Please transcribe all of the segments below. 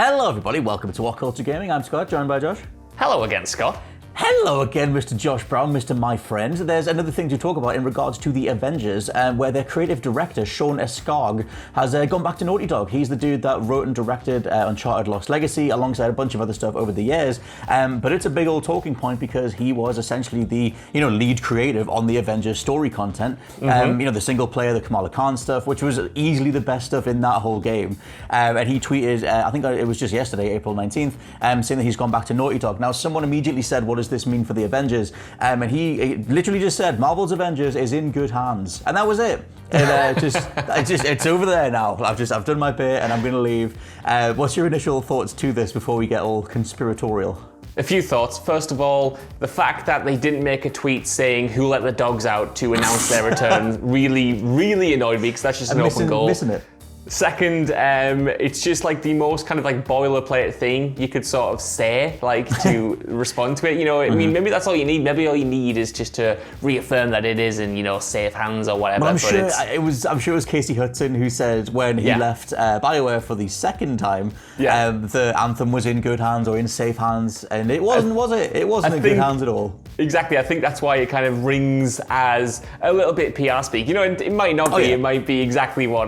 Hello everybody, welcome to WhatCulture Gaming. I'm Scott, joined by Josh. Hello again, Scott. Hello again, Mr. Josh Brown, Mr. My Friend. There's another thing to talk about in regards to the Avengers, where their creative director, Sean Escarg, has gone back to Naughty Dog. He's the dude that wrote and directed Uncharted Lost Legacy, alongside a bunch of other stuff over the years. But it's a big old talking point because he was essentially the lead creative on the Avengers story content. The single player, the Kamala Khan stuff, which was easily the best stuff in that whole game. And he tweeted, I think it was just yesterday, April 19th, saying that he's gone back to Naughty Dog. Now, someone immediately said, what does this mean for the Avengers? And he literally just said, Marvel's Avengers is in good hands. And that was it. And it's over there now. I've done my bit and I'm going to leave. What's your initial thoughts to this before we get all conspiratorial? A few thoughts. First of all, the fact that they didn't make a tweet saying who let the dogs out to announce their return really, really annoyed me, because that's just an open goal. Missing it. Second, it's just like the most kind of like boilerplate thing you could sort of say, like, to respond to it. I mean, maybe that's all you need. Maybe all you need is just to reaffirm that it is in, safe hands or whatever. Well, I'm sure it was Casey Hudson who said when he left BioWare for the second time, the Anthem was in good hands or in safe hands, and it wasn't, was it? It wasn't in good hands at all. Exactly. I think that's why it kind of rings as a little bit PR speak. It might not be. It might be exactly what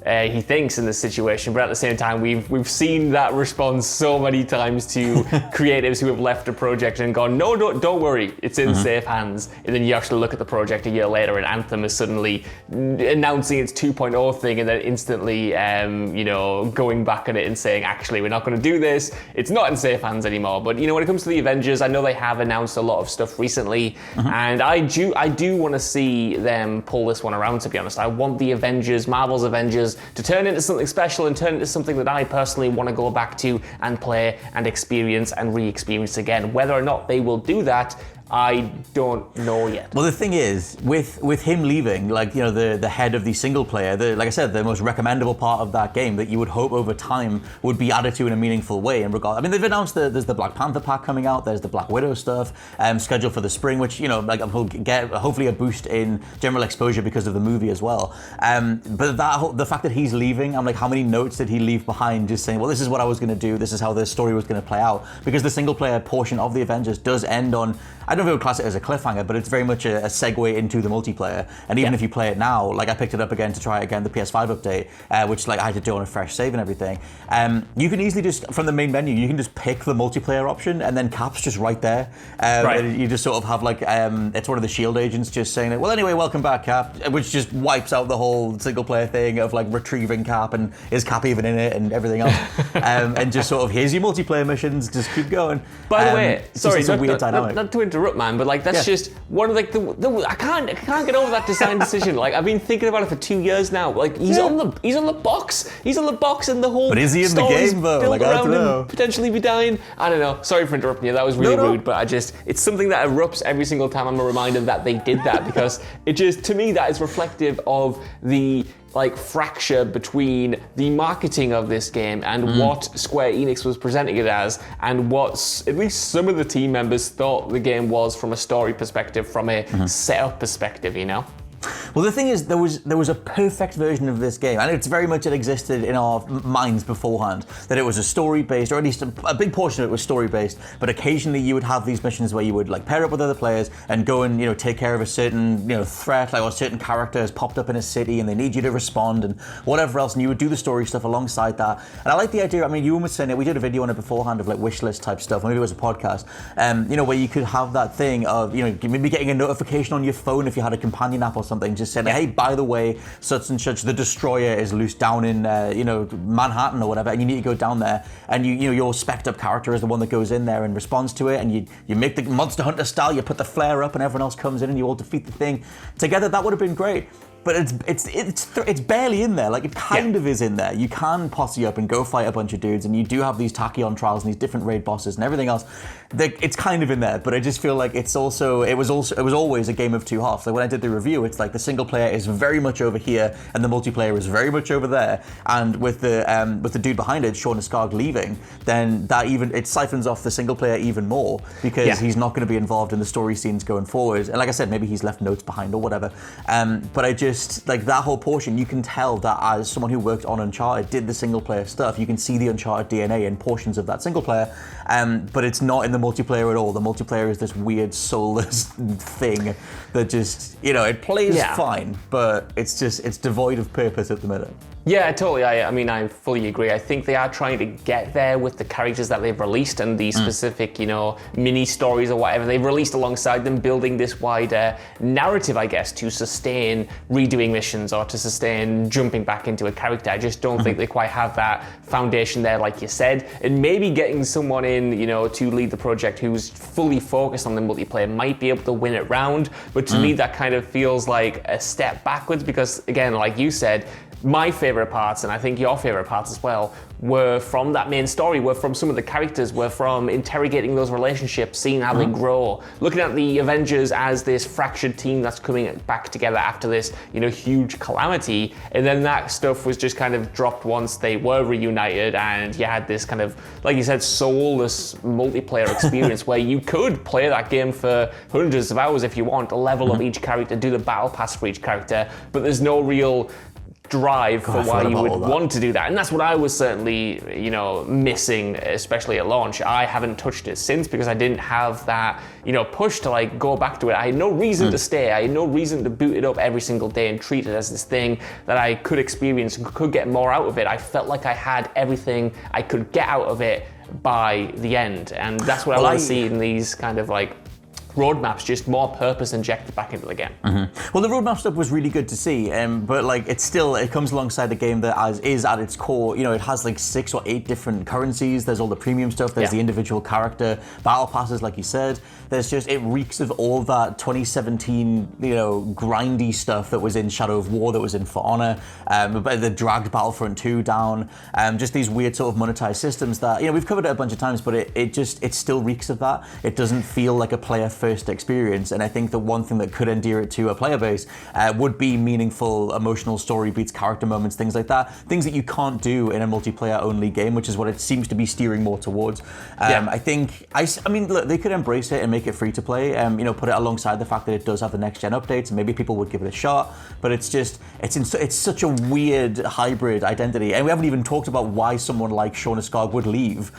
he thinks in this situation, but at the same time, we've seen that response so many times to creatives who have left a project and gone, no, don't worry, it's in safe hands. And then you actually look at the project a year later, and Anthem is suddenly announcing its 2.0 thing, and then instantly, going back on it and saying, actually, we're not going to do this. It's not in safe hands anymore. But when it comes to the Avengers, I know they have announced a lot of stuff recently, and I do want to see them pull this one around. To be honest, I want the Avengers, Marvel's Avengers, to turn into something special and turn into something that I personally want to go back to and play and experience and re-experience again. Whether or not they will do that, I don't know yet. Well, the thing is, with him leaving, the head of the single player, like I said, the most recommendable part of that game that you would hope over time would be added to in a meaningful way. They've announced there's the Black Panther pack coming out, there's the Black Widow stuff scheduled for the spring, which will get hopefully a boost in general exposure because of the movie as well. But the fact that he's leaving, I'm like, how many notes did he leave behind, just saying, well, this is what I was going to do, this is how the story was going to play out, because the single player portion of the Avengers does end on, I don't know if I would class it as a cliffhanger, but it's very much a segue into the multiplayer. And even if you play it now, I picked it up again to try it again, the PS5 update, which I had to do on a fresh save and everything. You can easily just, from the main menu, you can just pick the multiplayer option, and then Cap's just right there. You just sort of have it's one of the SHIELD agents just saying, well, anyway, welcome back, Cap, which just wipes out the whole single player thing of retrieving Cap, and is Cap even in it, and everything else. And just sort of, here's your multiplayer missions, just keep going. By the way, sorry, it's a weird dynamic. Not to interrupt, man, but that's just one of the I can't get over that design decision. I've been thinking about it for 2 years now. He's on the box. He's on the box, and the whole. But is he in the game though? I don't know. Potentially be dying. I don't know. Sorry for interrupting you. That was really rude. But it's something that erupts every single time I'm reminded that they did that, because it just, to me, that is reflective of the fracture between the marketing of this game and what Square Enix was presenting it as, and what at least some of the team members thought the game was from a story perspective, from a setup perspective, Well, the thing is, there was a perfect version of this game, and it's very much it existed in our minds beforehand, that it was a story-based, or at least a big portion of it was story-based, but occasionally you would have these missions where you would pair up with other players and go and take care of a certain threat, or a certain character has popped up in a city and they need you to respond and whatever else, and you would do the story stuff alongside that. And I like the idea, you were saying it, we did a video on it beforehand of wish list type stuff, maybe it was a podcast, where you could have that thing of maybe getting a notification on your phone if you had a companion app or something, just saying, hey, by the way, such and such, the destroyer is loose down in Manhattan or whatever, and you need to go down there, and your spec'd up character is the one that goes in there and responds to it, and you make the Monster Hunter style, you put the flare up and everyone else comes in and you all defeat the thing together. That would have been great. But it's barely in there. It kind of is in there. You can posse up and go fight a bunch of dudes, and you do have these Tachyon trials and these different raid bosses and everything else. It's kind of in there, but I just feel like it was always a game of two halves. When I did the review, it's the single player is very much over here and the multiplayer is very much over there. And with the dude behind it, Sean Escarg, leaving, then it siphons off the single player even more, because he's not going to be involved in the story scenes going forward. And like I said, maybe he's left notes behind or whatever. But just like that whole portion, you can tell that as someone who worked on Uncharted, did the single player stuff, you can see the Uncharted DNA in portions of that single player, but it's not in the multiplayer at all. The multiplayer is this weird soulless thing that just, it plays fine, but it's devoid of purpose at the minute. Yeah, totally. I mean, I fully agree. I think they are trying to get there with the characters that they've released and the specific, mini stories or whatever they've released alongside them, building this wider narrative, I guess, to sustain redoing missions or to sustain jumping back into a character. I just don't think they quite have that foundation there, like you said. And maybe getting someone in, to lead the project who's fully focused on the multiplayer might be able to win it round. But to me, that kind of feels like a step backwards because, again, like you said, my favorite parts, and I think your favorite parts as well, were from that main story, were from some of the characters, were from interrogating those relationships, seeing how they grow, looking at the Avengers as this fractured team that's coming back together after this, huge calamity. And then that stuff was just kind of dropped once they were reunited, and you had this kind of, like you said, soulless multiplayer experience where you could play that game for hundreds of hours if you want, a level of each character, do the battle pass for each character, but there's no real drive for why you would want to do that. And that's what I was certainly, missing, especially at launch. I haven't touched it since because I didn't have that, push to like go back to it. I had no reason to stay. I had no reason to boot it up every single day and treat it as this thing that I could experience and could get more out of it. I felt like I had everything I could get out of it by the end. And that's what I want to see in these kind of like roadmaps, just more purpose injected back into the game. Well, the roadmap stuff was really good to see, but like it comes alongside a game that is at its core, it has like 6 or 8 different currencies. There's all the premium stuff. There's the individual character battle passes, like you said. There's just, it reeks of all that 2017, grindy stuff that was in Shadow of War, that was in For Honor, the dragged Battlefront 2 down, just these weird sort of monetized systems that, we've covered it a bunch of times, but it still reeks of that. It doesn't feel like a player first experience, and I think the one thing that could endear it to a player base would be meaningful, emotional story beats, character moments, things like that, things that you can't do in a multiplayer only game, which is what it seems to be steering more towards. I mean, look, they could embrace it and make it free to play, put it alongside the fact that it does have the next gen updates, and maybe people would give it a shot, but it's such a weird hybrid identity, and we haven't even talked about why someone like Sean Ascarg would leave,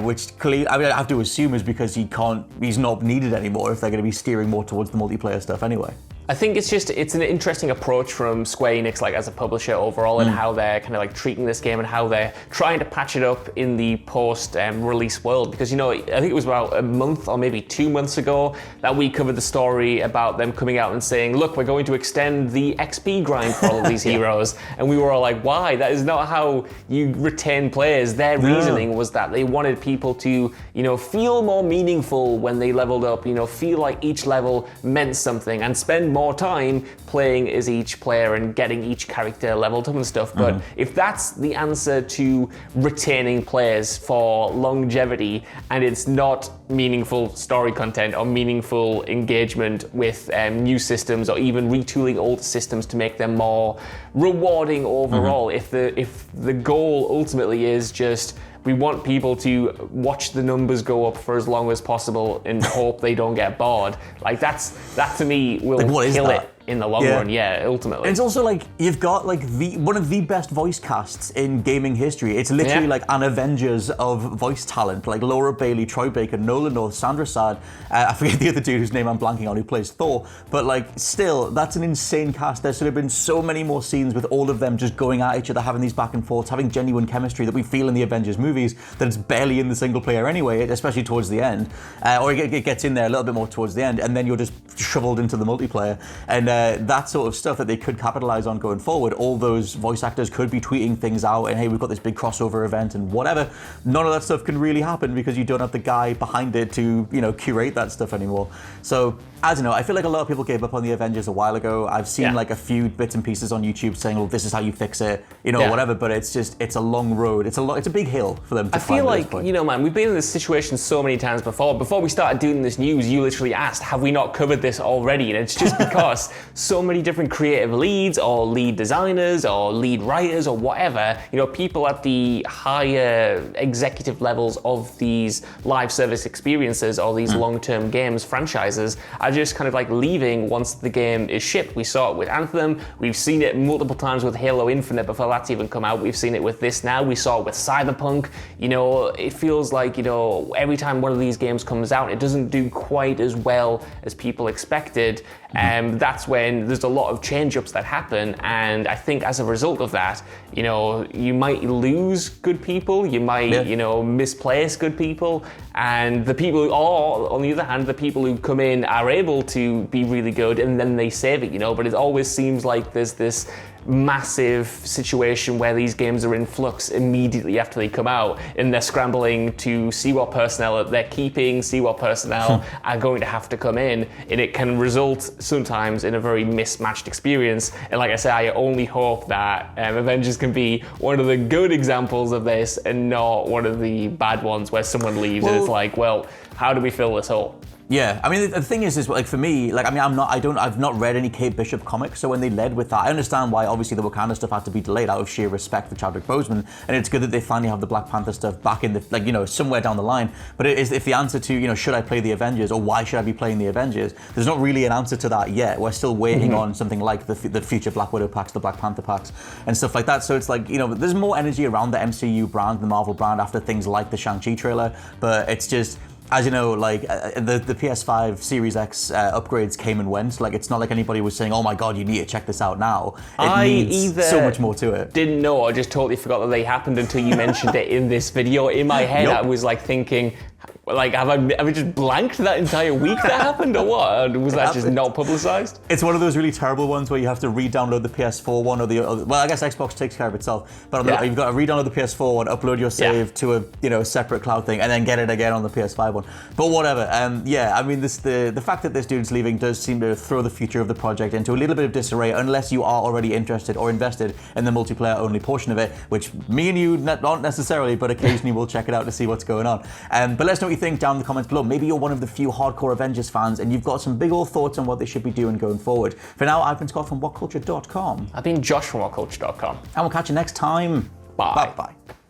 which clearly, I have to assume is because he's not needed anymore if they're going to be steering more towards the multiplayer stuff anyway. I think it's an interesting approach from Square Enix, like as a publisher overall, and how they're kind of like treating this game and how they're trying to patch it up in the post-release world. Because, I think it was about a month or maybe 2 months ago that we covered the story about them coming out and saying, look, we're going to extend the XP grind for all of these heroes. And we were all like, why? That is not how you retain players. Their reasoning was that they wanted people to, feel more meaningful when they leveled up, feel like each level meant something and spend more time playing as each player and getting each character leveled up and stuff. But if that's the answer to retaining players for longevity, and it's not meaningful story content or meaningful engagement with new systems or even retooling old systems to make them more rewarding overall, if the goal ultimately is just we want people to watch the numbers go up for as long as possible and hope they don't get bored. Like that to me will kill it in the long run, ultimately. And it's also like, you've got like one of the best voice casts in gaming history. It's literally like an Avengers of voice talent, like Laura Bailey, Troy Baker, Nolan North, Sandra Saad, I forget the other dude whose name I'm blanking on who plays Thor, but like still, that's an insane cast. There should have been so many more scenes with all of them just going at each other, having these back and forths, having genuine chemistry that we feel in the Avengers movies, that it's barely in the single player anyway, especially towards the end, or it gets in there a little bit more towards the end, and then you're just shoveled into the multiplayer, and that sort of stuff that they could capitalize on going forward. All those voice actors could be tweeting things out and, hey, we've got this big crossover event and whatever. None of that stuff can really happen because you don't have the guy behind it to, curate that stuff anymore. So I don't know, I feel like a lot of people gave up on the Avengers a while ago. I've seen like a few bits and pieces on YouTube saying, well, this is how you fix it, whatever, but it's a long road. It's a big hill for them to climb. I feel like, man, we've been in this situation so many times before. Before we started doing this news, you literally asked, have we not covered this already? And it's just because so many different creative leads or lead designers or lead writers or whatever, people at the higher executive levels of these live service experiences or these long-term games franchises are just kind of like leaving once the game is shipped. We saw it with Anthem. We've seen it multiple times with Halo Infinite before that's even come out. We've seen it with this now. We saw it with Cyberpunk. You know, it feels like, you know, every time one of these games comes out, it doesn't do quite as well as people expected. And that's when there's a lot of change-ups that happen. And I think as a result of that, you know, you might lose good people. You might, you know, misplace good people. And the people, or on the other hand, the people who come in are able to be really good and then they save it, you know. But it always seems like there's this massive situation where these games are in flux immediately after they come out, and they're scrambling to see what personnel they're keeping, see what personnel are going to have to come in, and it can result sometimes in a very mismatched experience. And like I say, I only hope that Avengers can be one of the good examples of this and not one of the bad ones where someone leaves and it's like, well, how do we fill this hole? Yeah, I mean, the thing is like for me, like, I mean, I've not read any Kate Bishop comics, so when they led with that, I understand why obviously the Wakanda stuff had to be delayed out of sheer respect for Chadwick Boseman, and it's good that they finally have the Black Panther stuff back in the, like, you know, somewhere down the line. But if the answer to, you know, should I play the Avengers or why should I be playing the Avengers, there's not really an answer to that yet. We're still waiting on something like the future Black Widow packs, the Black Panther packs, and stuff like that. So it's like, you know, there's more energy around the MCU brand, the Marvel brand, after things like the Shang-Chi trailer, but it's just, as you know, like the PS5 Series X upgrades came and went. Like, it's not like anybody was saying, "Oh my God, you need to check this out now." It needs so much more to it. Didn't know, I just totally forgot that they happened until you mentioned it in this video. In my head, I was like thinking, like, have I just blanked that entire week that happened, or what? Was that just not publicized? It's one of those really terrible ones where you have to re-download the PS4 one or the other. Well, I guess Xbox takes care of itself, but you've got to re-download the PS4 one, upload your save to a separate cloud thing, and then get it again on the PS5 one. But whatever. Yeah, I mean, the fact that this dude's leaving does seem to throw the future of the project into a little bit of disarray, unless you are already interested or invested in the multiplayer-only portion of it, which me and you not necessarily, but occasionally we'll check it out to see what's going on. But let's know what you think down in the comments below. Maybe you're one of the few hardcore Avengers fans and you've got some big old thoughts on what they should be doing going forward. For now, I've been Scott from WhatCulture.com. I've been Josh from WhatCulture.com. And we'll catch you next time. Bye. Bye.